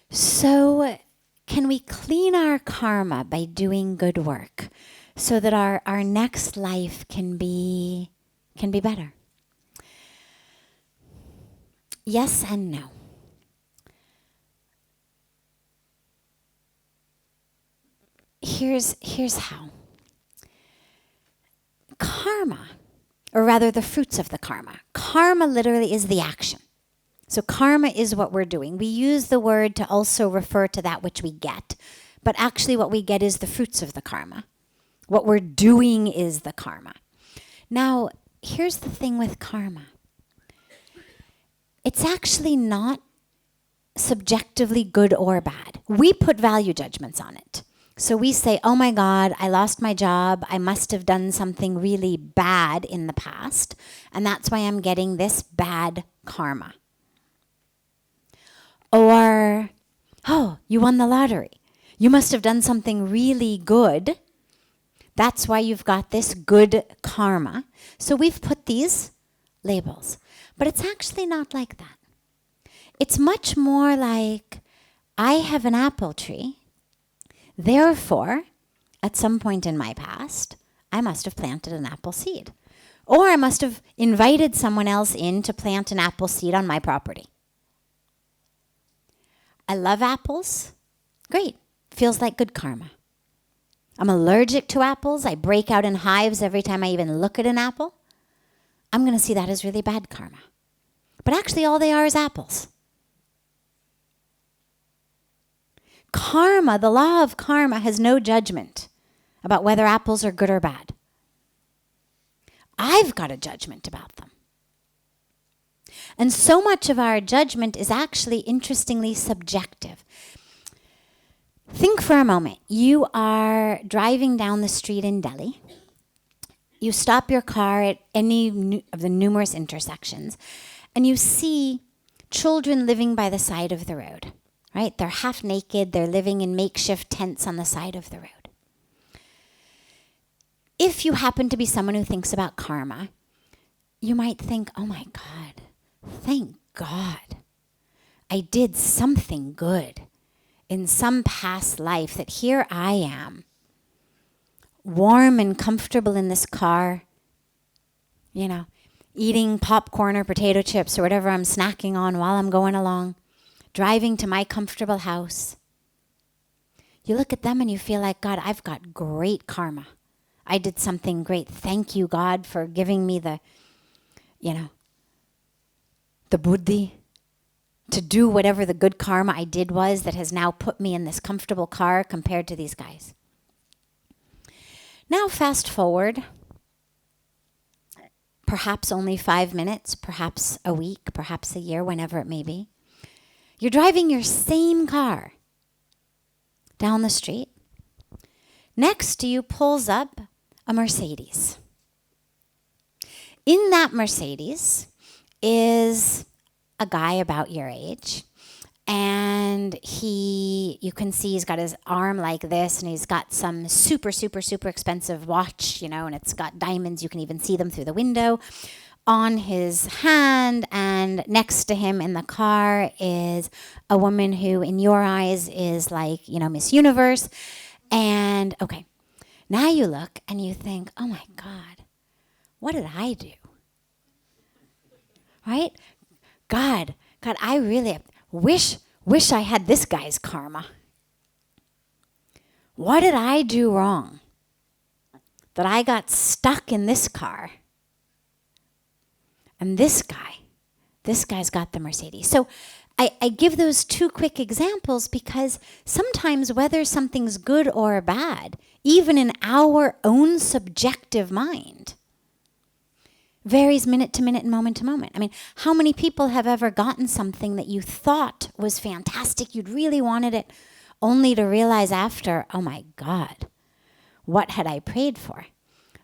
So, can we clean our karma by doing good work so that our next life can be better? Yes and no. Here's how. Karma, or rather the fruits of the karma. Karma literally is the action. So karma is what we're doing. We use the word to also refer to that which we get, but actually what we get is the fruits of the karma. What we're doing is the karma. Now, here's the thing with karma. It's actually not subjectively good or bad. We put value judgments on it. So we say, oh my God, I lost my job. I must have done something really bad in the past, and that's why I'm getting this bad karma. Or, oh, you won the lottery. You must have done something really good. That's why you've got this good karma. So we've put these labels. But it's actually not like that. It's much more like, I have an apple tree. Therefore, at some point in my past, I must have planted an apple seed. Or I must have invited someone else in to plant an apple seed on my property. I love apples. Great. Feels like good karma. I'm allergic to apples. I break out in hives every time I even look at an apple. I'm going to see that as really bad karma. But actually all they are is apples. Karma, the law of karma, has no judgment about whether apples are good or bad. I've got a judgment about them. And so much of our judgment is actually, interestingly, subjective. Think for a moment. You are driving down the street in Delhi. You stop your car at any of the numerous intersections, and you see children living by the side of the road. Right? They're half naked. They're living in makeshift tents on the side of the road. If you happen to be someone who thinks about karma, you might think, oh my God, thank God I did something good in some past life that here I am, warm and comfortable in this car, eating popcorn or potato chips or whatever I'm snacking on while I'm going along, driving to my comfortable house. You look at them and you feel like, God, I've got great karma. I did something great. Thank you, God, for giving me the buddhi to do whatever the good karma I did was that has now put me in this comfortable car compared to these guys. Now fast forward, perhaps only 5 minutes, perhaps a week, perhaps a year, whenever it may be. You're driving your same car down the street. Next to you pulls up a Mercedes. In that Mercedes is a guy about your age. And you can see he's got his arm like this, and he's got some super, super, super expensive watch, and it's got diamonds. You can even see them through the window on his hand, and next to him in the car is a woman who, in your eyes, is like, Miss Universe. And, okay, now you look and you think, oh my God, what did I do? Right? God, I really wish I had this guy's karma. What did I do wrong that I got stuck in this car? And this guy's got the Mercedes. So I give those two quick examples because sometimes whether something's good or bad, even in our own subjective mind, varies minute to minute and moment to moment. I mean, how many people have ever gotten something that you thought was fantastic, you'd really wanted it, only to realize after, oh my God, what had I prayed for?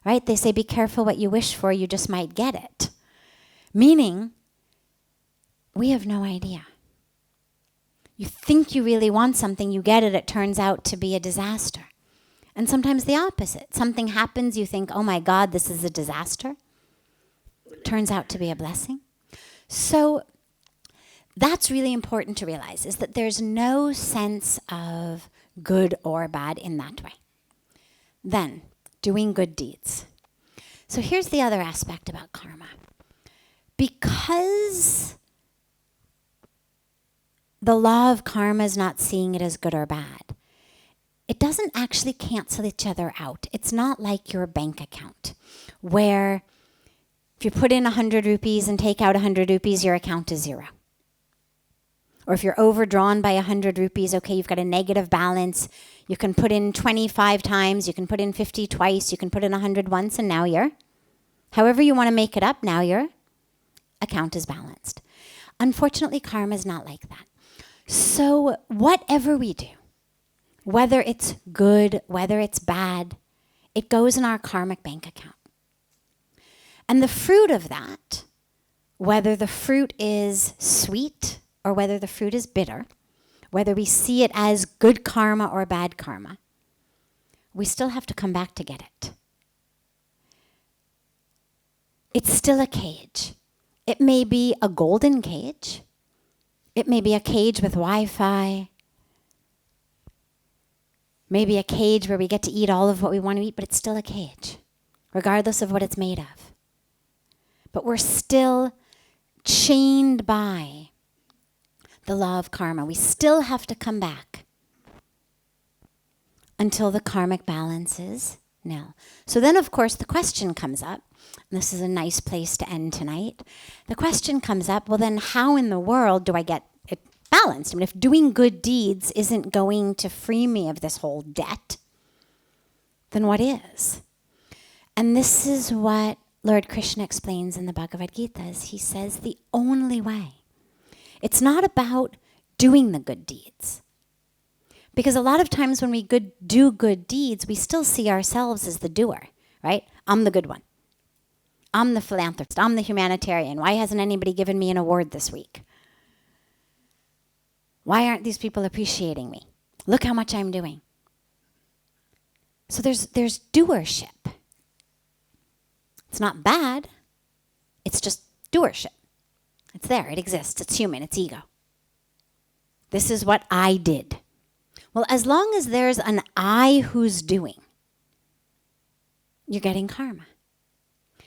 Right? They say, be careful what you wish for, you just might get it. Meaning, we have no idea. You think you really want something, you get it, it turns out to be a disaster. And sometimes the opposite. Something happens, you think, oh my God, this is a disaster. Turns out to be a blessing. So that's really important to realize, is that there's no sense of good or bad in that way. Then, doing good deeds. So here's the other aspect about karma. Because the law of karma is not seeing it as good or bad, it doesn't actually cancel each other out. It's not like your bank account, where if you put in 100 rupees and take out 100 rupees, your account is zero. Or if you're overdrawn by 100 rupees, okay, you've got a negative balance. You can put in 25 times, you can put in 50 twice, you can put in 100 once, and now however you want to make it up, now your account is balanced. Unfortunately, karma is not like that. So whatever we do, whether it's good, whether it's bad, it goes in our karmic bank account. And the fruit of that, whether the fruit is sweet or whether the fruit is bitter, whether we see it as good karma or bad karma, we still have to come back to get it. It's still a cage. It may be a golden cage. It may be a cage with Wi-Fi. Maybe a cage where we get to eat all of what we want to eat, but it's still a cage, regardless of what it's made of. But we're still chained by the law of karma. We still have to come back until the karmic balance is nil. So then, of course, the question comes up, and this is a nice place to end tonight. The question comes up, well, then how in the world do I get it balanced? I mean, if doing good deeds isn't going to free me of this whole debt, then what is? And this is what Lord Krishna explains in the Bhagavad Gita. He says the only way. It's not about doing the good deeds. Because a lot of times when we do good deeds, we still see ourselves as the doer, right? I'm the good one. I'm the philanthropist. I'm the humanitarian. Why hasn't anybody given me an award this week? Why aren't these people appreciating me? Look how much I'm doing. So there's doership. It's not bad. It's just doership. It's there. It exists. It's human. It's ego. This is what I did. Well, as long as there's an I who's doing, you're getting karma.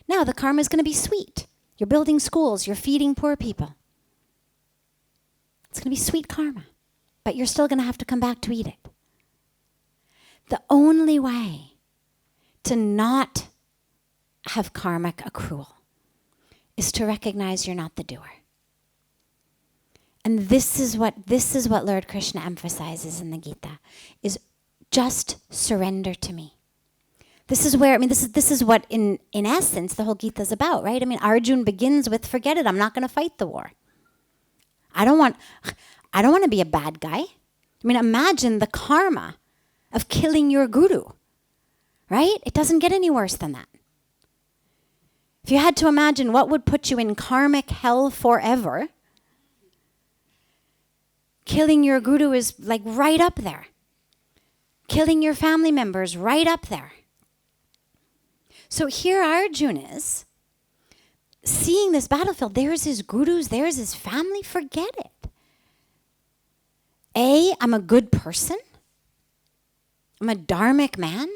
Now, the karma is going to be sweet. You're building schools. You're feeding poor people. It's going to be sweet karma. But you're still going to have to come back to eat it. The only way to not have karmic accrual is to recognize you're not the doer. And this is what Lord Krishna emphasizes in the Gita, is just surrender to me. This is where, this is what in essence the whole Gita is about, right? I mean, Arjun begins with, forget it, I'm not going to fight the war. I don't want to be a bad guy. I mean, imagine the karma of killing your guru, right? It doesn't get any worse than that. If you had to imagine what would put you in karmic hell forever, killing your guru is like right up there. Killing your family members, right up there. So here Arjuna is, seeing this battlefield. There's his gurus, there's his family. Forget it. A, I'm a good person. I'm a dharmic man.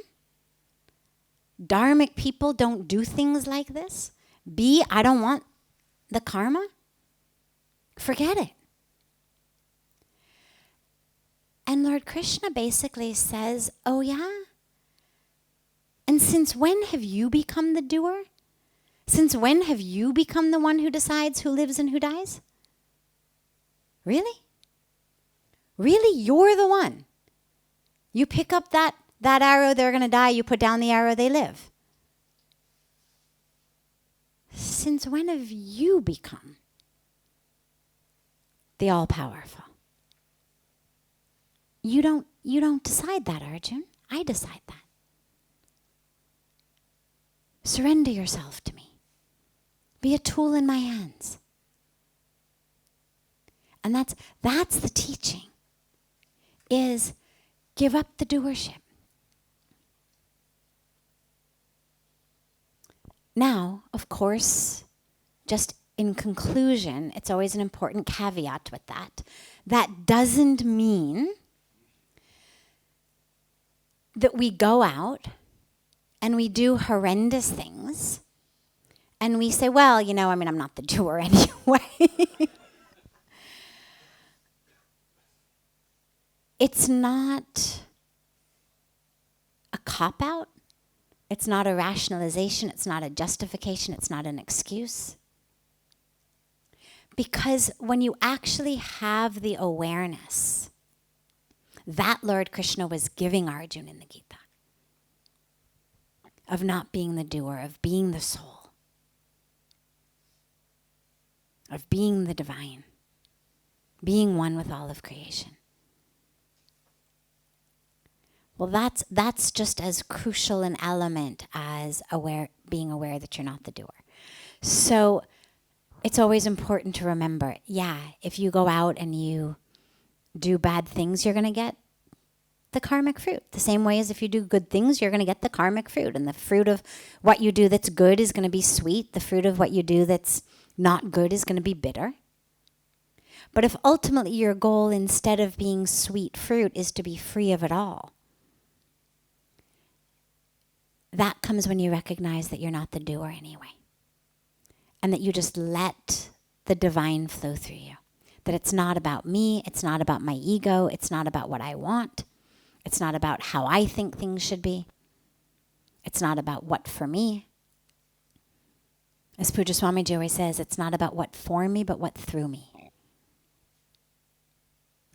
Dharmic people don't do things like this. B, I don't want the karma. Forget it. And Lord Krishna basically says, oh yeah? And since when have you become the doer? Since when have you become the one who decides who lives and who dies? Really? Really? You're the one. You pick up that arrow, they're going to die. You put down the arrow, they live. Since when have you become the all-powerful? You don't decide that, Arjun. I decide that. Surrender yourself to me. Be a tool in my hands. And that's the teaching, is give up the doership. Now, of course, just in conclusion, it's always an important caveat with that. That doesn't mean that we go out and we do horrendous things and we say, well, I'm not the doer anyway. It's not a cop-out. It's not a rationalization. It's not a justification. It's not an excuse. Because when you actually have the awareness that Lord Krishna was giving Arjuna in the Gita, of not being the doer, of being the soul, of being the divine, being one with all of creation. Well, that's just as crucial an element as being aware that you're not the doer. So it's always important to remember, if you go out and you do bad things, you're going to get the karmic fruit. The same way as if you do good things, you're going to get the karmic fruit. And the fruit of what you do that's good is going to be sweet. The fruit of what you do that's not good is going to be bitter. But if ultimately your goal, instead of being sweet fruit, is to be free of it all, that comes when you recognize that you're not the doer anyway. And that you just let the divine flow through you. That it's not about me, it's not about my ego, it's not about what I want, it's not about how I think things should be, it's not about what for me. As Pujya Swamiji always says, it's not about what for me, but what through me.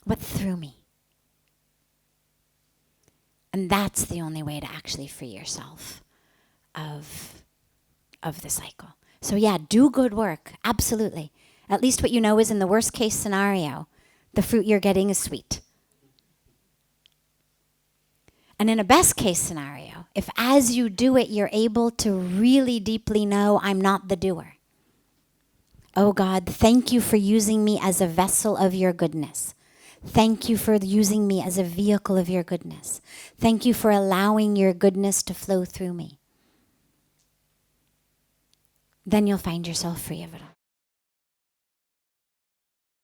What through me. And that's the only way to actually free yourself of the cycle. So do good work, absolutely. At least what you know is in the worst case scenario, the fruit you're getting is sweet. And in a best case scenario, if as you do it, you're able to really deeply know, I'm not the doer. Oh God, thank you for using me as a vessel of your goodness. Thank you for using me as a vehicle of your goodness. Thank you for allowing your goodness to flow through me. Then you'll find yourself free of it all.